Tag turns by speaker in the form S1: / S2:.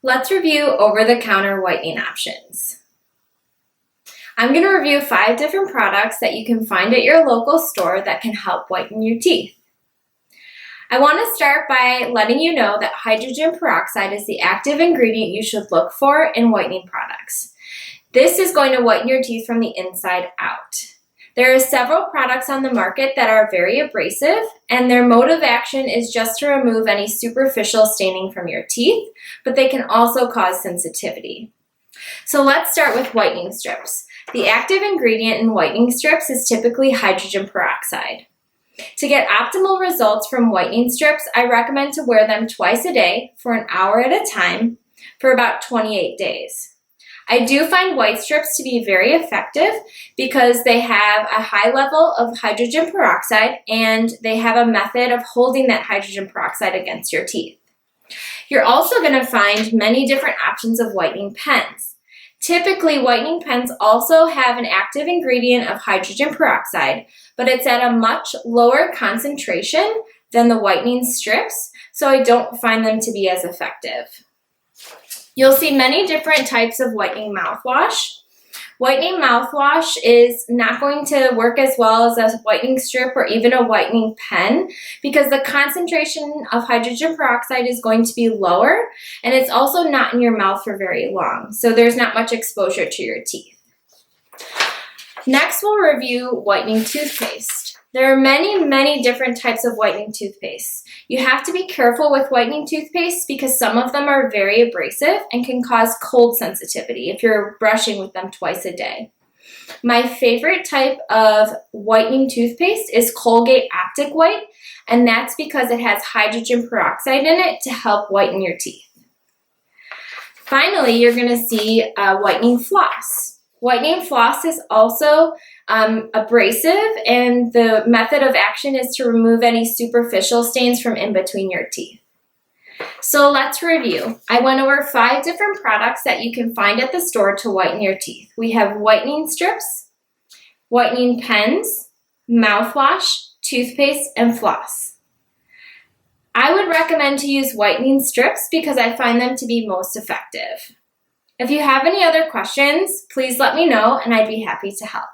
S1: Let's review over-the-counter whitening options. I'm going to review 5 different products that you can find at your local store that can help whiten your teeth. I want to start by letting you know that hydrogen peroxide is the active ingredient you should look for in whitening products. This is going to whiten your teeth from the inside out. There are several products on the market that are very abrasive, and their mode of action is just to remove any superficial staining from your teeth, but they can also cause sensitivity. So let's start with whitening strips. The active ingredient in whitening strips is typically hydrogen peroxide. To get optimal results from whitening strips, I recommend to wear them twice a day for an hour at a time for about 28 days. I do find white strips to be very effective because they have a high level of hydrogen peroxide and they have a method of holding that hydrogen peroxide against your teeth. You're also going to find many different options of whitening pens. Typically, whitening pens also have an active ingredient of hydrogen peroxide, but it's at a much lower concentration than the whitening strips, so I don't find them to be as effective. You'll see many different types of whitening mouthwash. Whitening mouthwash is not going to work as well as a whitening strip or even a whitening pen because the concentration of hydrogen peroxide is going to be lower, and it's also not in your mouth for very long, so there's not much exposure to your teeth. Next, we'll review whitening toothpaste. There are many different types of whitening toothpaste. You have to be careful with whitening toothpaste because some of them are very abrasive and can cause cold sensitivity if you're brushing with them twice a day. My favorite type of whitening toothpaste is Colgate Optic White, and that's because it has hydrogen peroxide in it to help whiten your teeth. Finally, you're going to see whitening floss. Whitening floss is also abrasive, and the method of action is to remove any superficial stains from in between your teeth. So let's review. I went over 5 different products that you can find at the store to whiten your teeth. We have whitening strips, whitening pens, mouthwash, toothpaste, and floss. I would recommend to use whitening strips because I find them to be most effective. If you have any other questions, please let me know and I'd be happy to help.